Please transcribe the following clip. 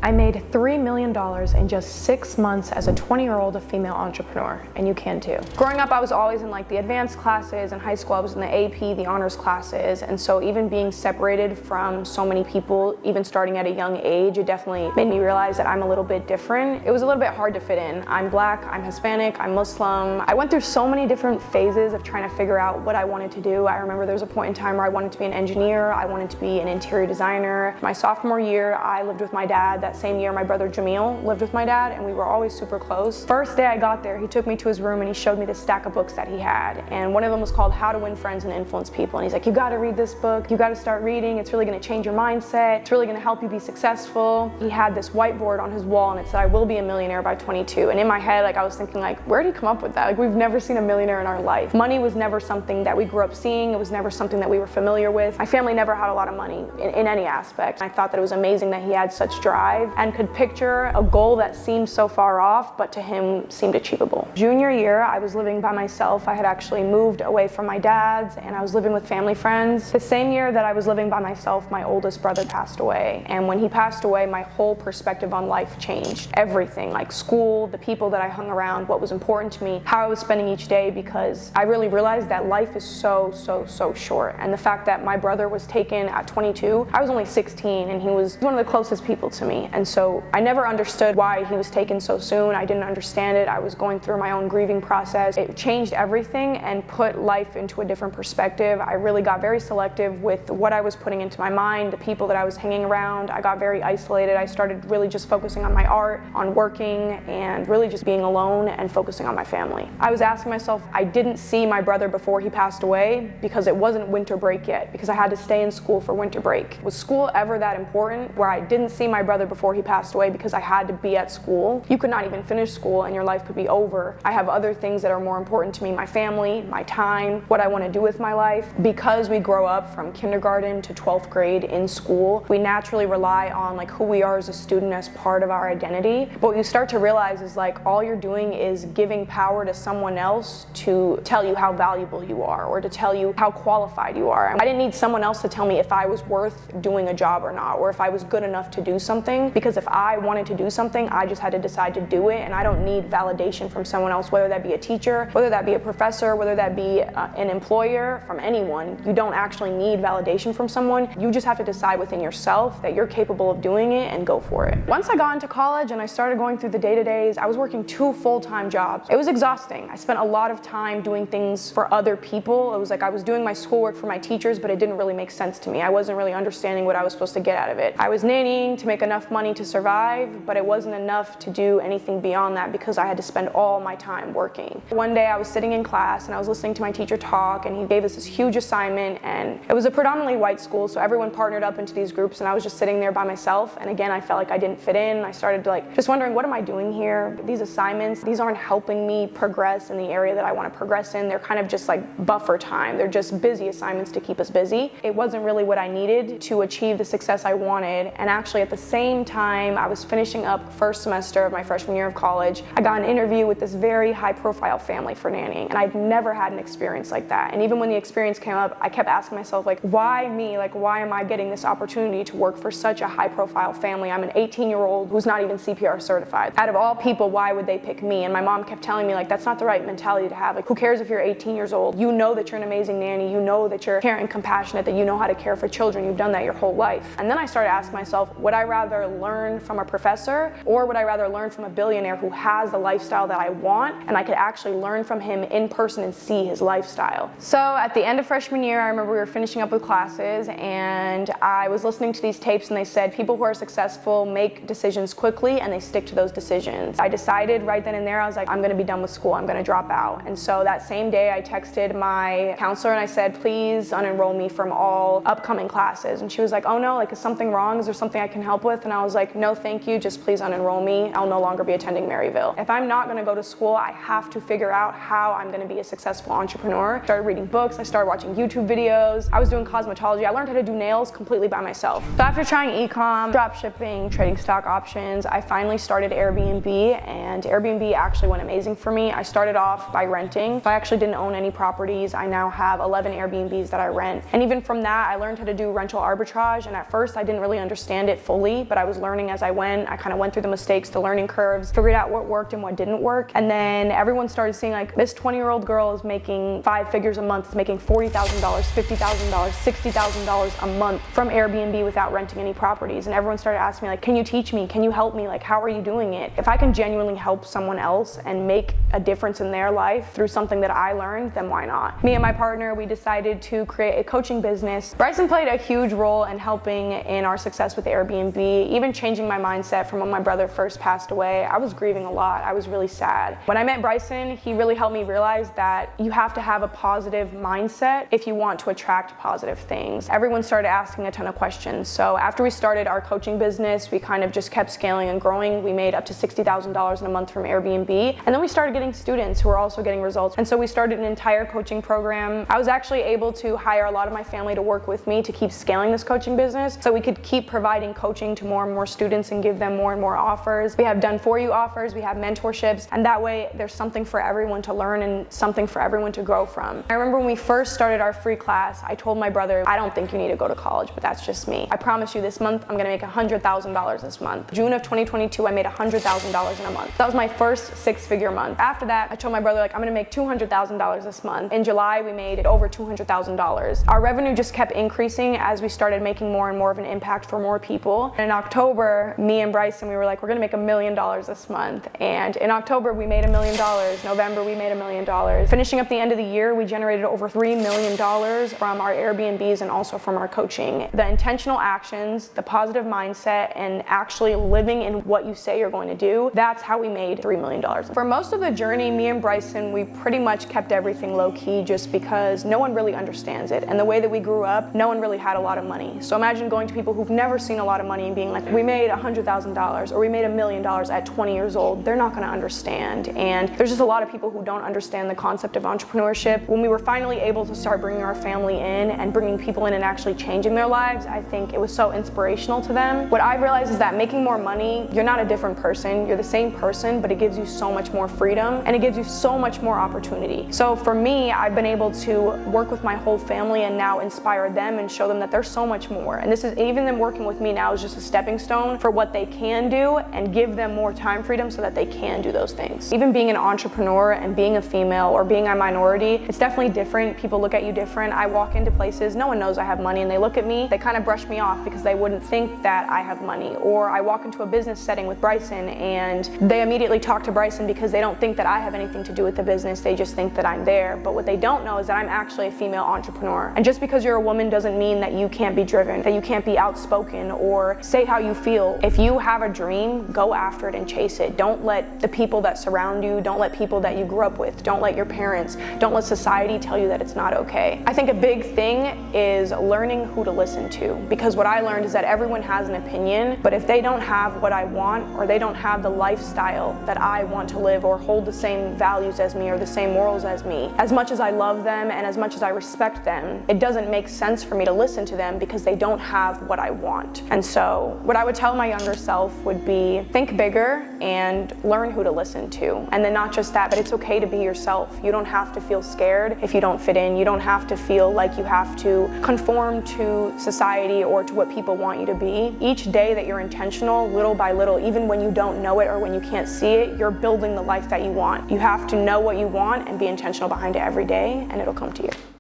I made $3 million in just 6 months as a 20-year-old female entrepreneur, and you can too. Growing up, I was always in like the advanced classes. In high school, I was in the AP, the honors classes, and so even being separated from so many people, even starting at a young age, it definitely made me realize that I'm a little bit different. It was a little bit hard to fit in. I'm Black, I'm Hispanic, I'm Muslim. I went through so many different phases of trying to figure out what I wanted to do. I remember there was a point in time where I wanted to be an engineer, I wanted to be an interior designer. My sophomore year, I lived with my dad. That same year, my brother Jamil lived with my dad, and we were always super close. First day I got there, he took me to his room and he showed me this stack of books that he had, and one of them was called How to Win Friends and Influence People, and he's like, you gotta read this book, you gotta start reading, it's really gonna change your mindset, it's really gonna help you be successful. He had this whiteboard on his wall and it said, I will be a millionaire by 22, and in my head, like, I was thinking, like, where did he come up with that? Like, we've never seen a millionaire in our life. Money was never something that we grew up seeing, it was never something that we were familiar with. My family never had a lot of money in any aspect. I thought that it was amazing that he had such drive and could picture a goal that seemed so far off, but to him seemed achievable. Junior year, I was living by myself. I had actually moved away from my dad's and I was living with family friends. The same year that I was living by myself, my oldest brother passed away. And when he passed away, my whole perspective on life changed. Everything, like school, the people that I hung around, what was important to me, how I was spending each day, because I really realized that life is so short. And the fact that my brother was taken at 22, I was only 16, and he was one of the closest people to me. And so I never understood why he was taken so soon. I didn't understand it. I was going through my own grieving process. It changed everything and put life into a different perspective. I really got very selective with what I was putting into my mind, the people that I was hanging around. I got very isolated. I started really just focusing on my art, on working, and really just being alone and focusing on my family. I was asking myself, I didn't see my brother before he passed away because it wasn't winter break yet, because I had to stay in school for winter break. Was school ever that important where I didn't see my brother before he passed away because I had to be at school? You could not even finish school and your life could be over. I have other things that are more important to me, my family, my time, what I want to do with my life. Because we grow up from kindergarten to 12th grade in school, we naturally rely on like who we are as a student as part of our identity. But what you start to realize is like all you're doing is giving power to someone else to tell you how valuable you are or to tell you how qualified you are. I didn't need someone else to tell me if I was worth doing a job or not, or if I was good enough to do something, because if I wanted to do something, I just had to decide to do it, and I don't need validation from someone else, whether that be a teacher, whether that be a professor, whether that be an employer, from anyone. You don't actually need validation from someone. You just have to decide within yourself that you're capable of doing it and go for it. Once I got into college and I started going through the day-to-days, I was working 2 full-time jobs. It was exhausting. I spent a lot of time doing things for other people. It was like I was doing my schoolwork for my teachers, but it didn't really make sense to me. I wasn't really understanding what I was supposed to get out of it. I was nannying to make enough money to survive, but it wasn't enough to do anything beyond that because I had to spend all my time working. One day I was sitting in class and I was listening to my teacher talk, and he gave us this huge assignment, and it was a predominantly white school, so everyone partnered up into these groups and I was just sitting there by myself, and again I felt like I didn't fit in. I started like just wondering, what am I doing here? These assignments, these aren't helping me progress in the area that I want to progress in. They're kind of just like buffer time. They're just busy assignments to keep us busy. It wasn't really what I needed to achieve the success I wanted. And actually at the same time I was finishing up first semester of my freshman year of college, I got an interview with this very high profile family for nannying, and I'd never had an experience like that. And even when the experience came up, I kept asking myself, like, why me? Like, why am I getting this opportunity to work for such a high profile family? I'm an 18-year-old who's not even CPR certified. Out of all people, why would they pick me? And my mom kept telling me, like, that's not the right mentality to have. Like, who cares if you're 18 years old? You know that you're an amazing nanny. You know that you're caring, compassionate, that you know how to care for children. You've done that your whole life. And then I started asking myself, would I rather learn from a professor, or would I rather learn from a billionaire who has the lifestyle that I want, and I could actually learn from him in person and see his lifestyle? So at the end of freshman year, I remember we were finishing up with classes, and I was listening to these tapes, and they said people who are successful make decisions quickly and they stick to those decisions. I decided right then and there, I was like, I'm gonna be done with school, I'm gonna drop out. And so that same day I texted my counselor and I said, please unenroll me from all upcoming classes. And she was like, oh no, like, is something wrong? Is there something I can help with? And I was like, no thank you, just please unenroll me. I'll no longer be attending Maryville. If I'm not gonna go to school, I have to figure out how I'm gonna be a successful entrepreneur. I started reading books, I started watching YouTube videos, I was doing cosmetology, I learned how to do nails completely by myself. So after trying e-com, drop shipping, trading stock options, I finally started Airbnb, and Airbnb actually went amazing for me. I started off by renting, so I actually didn't own any properties. I now have 11 Airbnbs that I rent. And even from that, I learned how to do rental arbitrage, and at first I didn't really understand it fully, but I was was learning as I went. I kind of went through the mistakes, the learning curves, figured out what worked and what didn't work. And then everyone started seeing like, this 20-year-old girl is making 5 figures a month, is making $40,000, $50,000, $60,000 a month from Airbnb without renting any properties. And everyone started asking me like, can you teach me? Can you help me? Like, how are you doing it? If I can genuinely help someone else and make a difference in their life through something that I learned, then why not? Me and my partner, we decided to create a coaching business. Bryson played a huge role in helping in our success with Airbnb, even changing my mindset from when my brother first passed away. I was grieving a lot. I was really sad. When I met Bryson, he really helped me realize that you have to have a positive mindset if you want to attract positive things. Everyone started asking a ton of questions. So after we started our coaching business, we kind of just kept scaling and growing. We made up to $60,000 in a month from Airbnb. And then we started getting students who were also getting results. And so we started an entire coaching program. I was actually able to hire a lot of my family to work with me to keep scaling this coaching business so we could keep providing coaching to more and more students and give them more and more offers. We have done for you offers, we have mentorships, and that way there's something for everyone to learn and something for everyone to grow from. I remember when we first started our free class, I told my brother, I don't think you need to go to college, but that's just me. I promise you this month, I'm gonna make $100,000 this month. June of 2022, I made $100,000 in a month. That was my first 6-figure month. After that, I told my brother, like, I'm gonna make $200,000 this month. In July, we made over $200,000. Our revenue just kept increasing as we started making more and more of an impact for more people. And in October, me and Bryson, we were like, we're gonna make $1 million this month. And in October, we made $1 million. November, we made $1 million. Finishing up the end of the year, we generated over $3 million from our Airbnbs and also from our coaching. The intentional actions, the positive mindset, and actually living in what you say you're going to do, that's how we made $3 million. For most of the journey, me and Bryson, we pretty much kept everything low key just because no one really understands it. And the way that we grew up, no one really had a lot of money. So imagine going to people who've never seen a lot of money and being like, we made $100,000 or we made $1 million at 20 years old. They're not gonna understand. And there's just a lot of people who don't understand the concept of entrepreneurship. When we were finally able to start bringing our family in and bringing people in and actually changing their lives, I think it was so inspirational to them. What I realized is that making more money, you're not a different person, you're the same person, but it gives you so much more freedom and it gives you so much more opportunity. So for me, I've been able to work with my whole family and now inspire them and show them that there's so much more. And this is, even them working with me now is just a stepping stone for what they can do and give them more time freedom so that they can do those things. Even being an entrepreneur and being a female or being a minority, it's definitely different. People look at you different. I walk into places, no one knows I have money, and they look at me, they kind of brush me off because they wouldn't think that I have money. Or I walk into a business setting with Bryson and they immediately talk to Bryson because they don't think that I have anything to do with the business, they just think that I'm there. But what they don't know is that I'm actually a female entrepreneur. And just because you're a woman doesn't mean that you can't be driven, that you can't be outspoken or say how you feel. If you have a dream, go after it and chase it. Don't let the people that surround you, don't let people that you grew up with, don't let your parents, don't let society tell you that it's not okay. I think a big thing is learning who to listen to, because what I learned is that everyone has an opinion, but if they don't have what I want or they don't have the lifestyle that I want to live or hold the same values as me or the same morals as me, as much as I love them and as much as I respect them, it doesn't make sense for me to listen to them because they don't have what I want. And so what I would tell my younger self would be, think bigger and learn who to listen to. And then not just that, but it's okay to be yourself. You don't have to feel scared if you don't fit in. You don't have to feel like you have to conform to society or to what people want you to be. Each day that you're intentional, little by little, even when you don't know it or when you can't see it, you're building the life that you want. You have to know what you want and be intentional behind it every day, and it'll come to you.